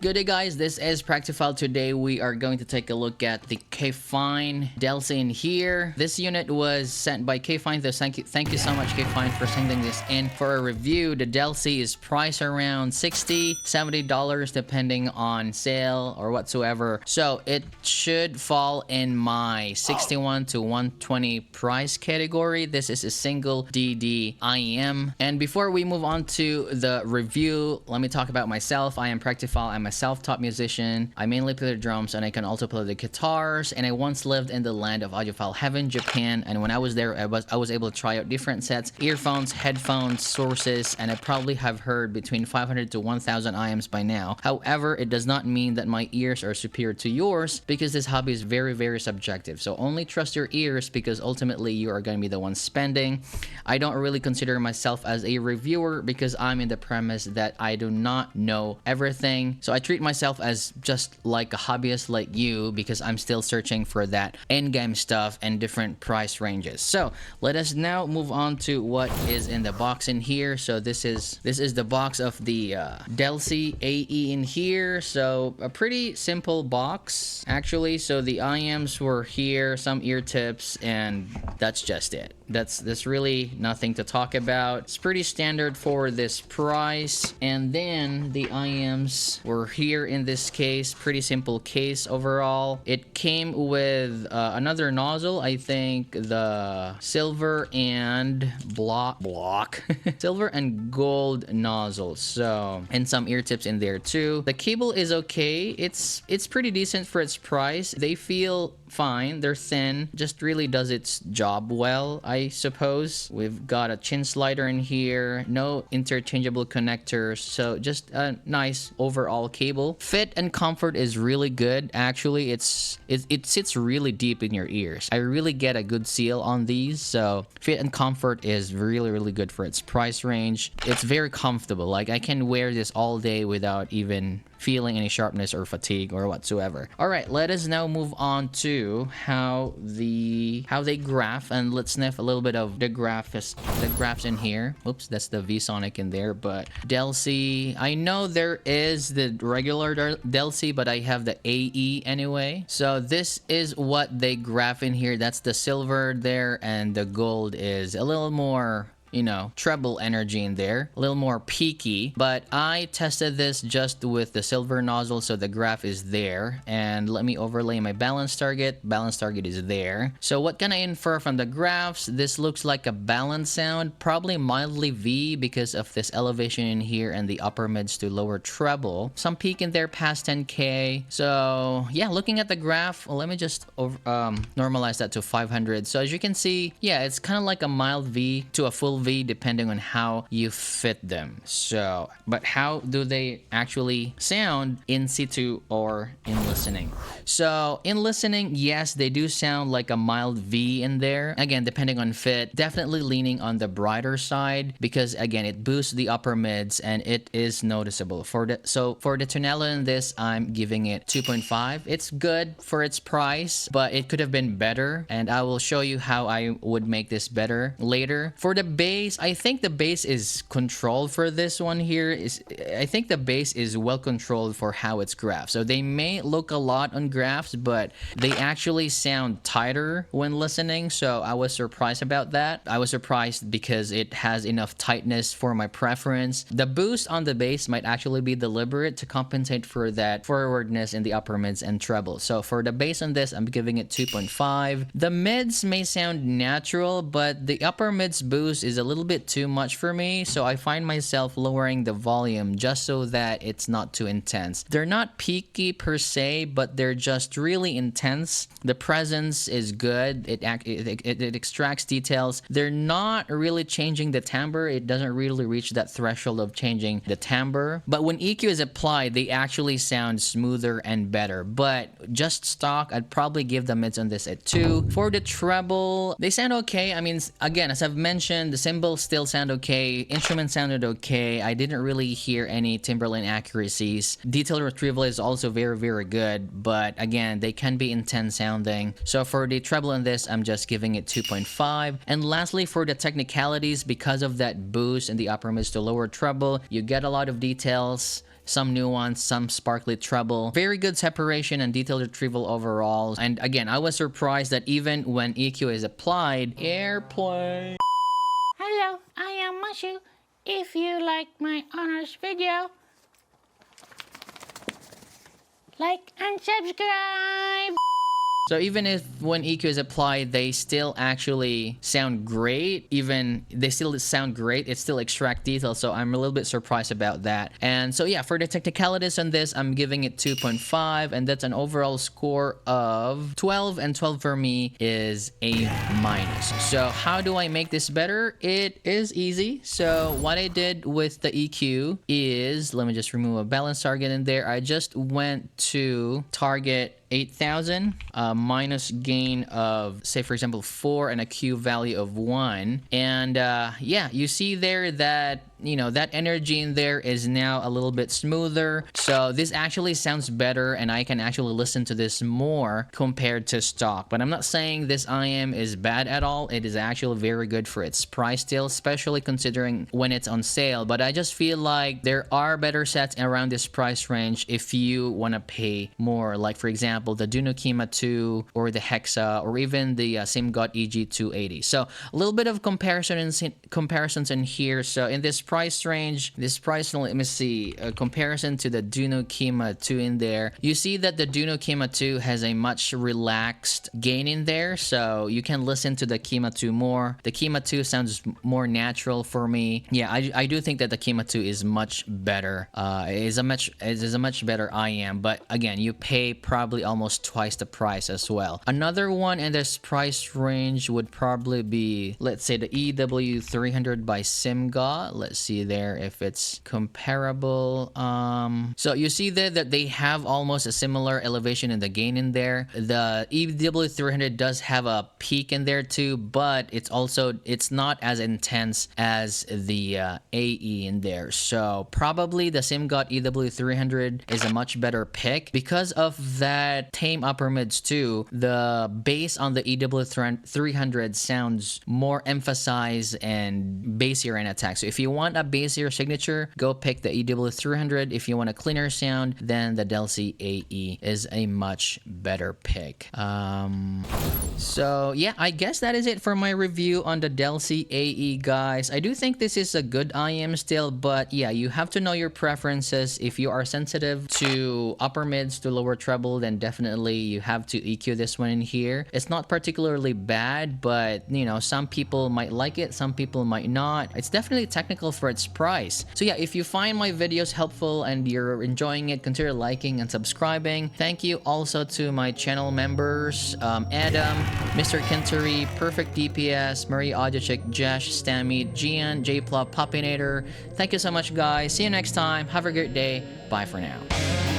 Good day guys, this is Practifile. Today we are going to take a look at the Kefine Delci in here. This unit was sent by Kefine, so thank you so much Kefine for sending this in for a review. The Delci is priced around $60, $70 depending on sale or whatsoever. So it should fall in my 61 to 120 price category. This is a single DD IEM. And before we move on to the review, let me talk about myself. I am Practifile. I'm a self-taught musician. I mainly play the drums and I can also play the guitars, and I once lived in the land of audiophile heaven, Japan, and when I was there I was able to try out different sets, earphones, headphones, sources, and I probably have heard between 500 to 1000 IEMs by now. However, it does not mean that my ears are superior to yours, because this hobby is very subjective. So only trust your ears, because ultimately you are going to be the one spending. I don't really consider myself as a reviewer because I'm in the premise that I do not know everything. So I treat myself as just like a hobbyist like you, because I'm still searching for that in-game stuff and different price ranges. So let us now move on to what is in the box in here. So this is the box of the Delci AE in here. So a pretty simple box actually. So the IEMs were here, some ear tips, and that's just it. That's really nothing to talk about. It's pretty standard for this price. And then the IEMs were here in this case. Pretty simple case overall. It came with another nozzle. I think the silver and silver and gold nozzle. So, and some ear tips in there too. The cable is okay. It's pretty decent for its price. They feel fine. They're thin. Just really does its job well, I suppose. We've got a chin slider in here. No interchangeable connectors. So just a nice overall cable. Fit and comfort is really good. Actually, it sits really deep in your ears. I really get a good seal on these. So fit and comfort is really good for its price range. It's very comfortable. Like I can wear this all day without even feeling any sharpness or fatigue or whatsoever. All right, let us now move on to how they graph, and let's sniff a little bit of the graphs in here. Oops, that's the VSonic in there. But Delci, I know there is the regular Delci, but I have the AE anyway. So this is what they graph in here. That's the silver there, and the gold is a little more, you know, treble energy in there, a little more peaky. But I tested this just with the silver nozzle, so the graph is there. And let me overlay my balance target. Balance target is there. So what can I infer from the graphs? This looks like a balance sound, probably mildly V because of this elevation in here and the upper mids to lower treble. Some peak in there past 10K. So yeah, looking at the graph, well, let me just normalize that to 500. So as you can see, yeah, it's kind of like a mild V to a full V depending on how you fit them. So, but how do they actually sound in situ or in listening? So in listening, yes, they do sound like a mild V in there. Again, depending on fit, definitely leaning on the brighter side, because again, it boosts the upper mids and it is noticeable. For the tonality in this, I'm giving it 2.5. It's good for its price, but it could have been better, and I will show you how I would make this better later. For the bass, I think the bass is controlled for this one here. I think the bass is well controlled for how it's graphed. So they may look a lot on graphs, but they actually sound tighter when listening. So I was surprised about that. I was surprised because it has enough tightness for my preference. The boost on the bass might actually be deliberate to compensate for that forwardness in the upper mids and treble. So for the bass on this, I'm giving it 2.5. The mids may sound natural, but the upper mids boost is a little bit too much for me, so I find myself lowering the volume just so that it's not too intense. They're not peaky per se, but they're just really intense. The presence is good. It extracts details. They're not really changing the timbre. It doesn't really reach that threshold of changing the timbre. But when EQ is applied, they actually sound smoother and better. But just stock, I'd probably give the mids on this at 2. For the treble, they sound okay. I mean, again, as I've mentioned, the cymbals still sound okay. Instruments sounded okay. I didn't really hear any timbre inaccuracies. Detail retrieval is also very good, but again, they can be intense sounding. So for the treble in this, I'm just giving it 2.5. And lastly, for the technicalities, because of that boost in the upper mids to lower treble, you get a lot of details. some nuance, some sparkly treble. Very good separation and detailed retrieval overall. And again, I was surprised that even when EQ is applied, airplane. Hello, I am Mashu. If you like my honors video, like and subscribe. So even if when EQ is applied, they still actually sound great. Even they still sound great, it still extract detail. So I'm a little bit surprised about that. And so yeah, for the technicalities on this, I'm giving it 2.5, and that's an overall score of 12. And 12 for me is a minus. So how do I make this better? It is easy. So what I did with the EQ is, let me just remove a balance target in there. I just went to target 8,000 minus gain of, say for example, 4 and a Q value of 1. And yeah, you see there that, you know, that energy in there is now a little bit smoother. So this actually sounds better, and I can actually listen to this more compared to stock. But I'm not saying this IEM is bad at all. It is actually very good for its price still, especially considering when it's on sale. But I just feel like there are better sets around this price range if you want to pay more. Like for example, the Duno Kima 2 or the Hexa or even the SimGot EG280. So a little bit of comparisons in here. So in this price range, let me see, a comparison to the Duno Kima 2 in there, you see that the Duno Kima 2 has a much relaxed gain in there, so you can listen to the Kima 2 more. The Kima 2 sounds more natural for me. Yeah, I do think that the Kima 2 is much better. It is a much better IEM, but again, you pay probably almost twice the price as well. Another one in this price range would probably be, let's say, the EW300 by SimGot. Let's see there if it's comparable. So you see there that they have almost a similar elevation in the gain in there. The EW300 does have a peak in there too, but it's not as intense as the AE in there. So probably the SimGot EW300 is a much better pick. Because of that tame upper mids too, the bass on the EW300 sounds more emphasized and bassier in attack. So if you want a bassier signature, go pick the EW300. If you want a cleaner sound, then the Delci AE is a much better pick. So yeah, I guess that is it for my review on the Delci AE, guys. I do think this is a good IEM still, but yeah, you have to know your preferences. If you are sensitive to upper mids to lower treble, then definitely you have to EQ this one in here. It's not particularly bad, but you know, some people might like it, some people might not. It's definitely technical for its price. So yeah, if you find my videos helpful and you're enjoying it, consider liking and subscribing. Thank you also to my channel members, Adam, Mr. Kinturi, Perfect DPS, Marie Audiochick, Jesh, Stammy, Gian, Jplop, Poppinator. Thank you so much, guys. See you next time. Have a great day. Bye for now.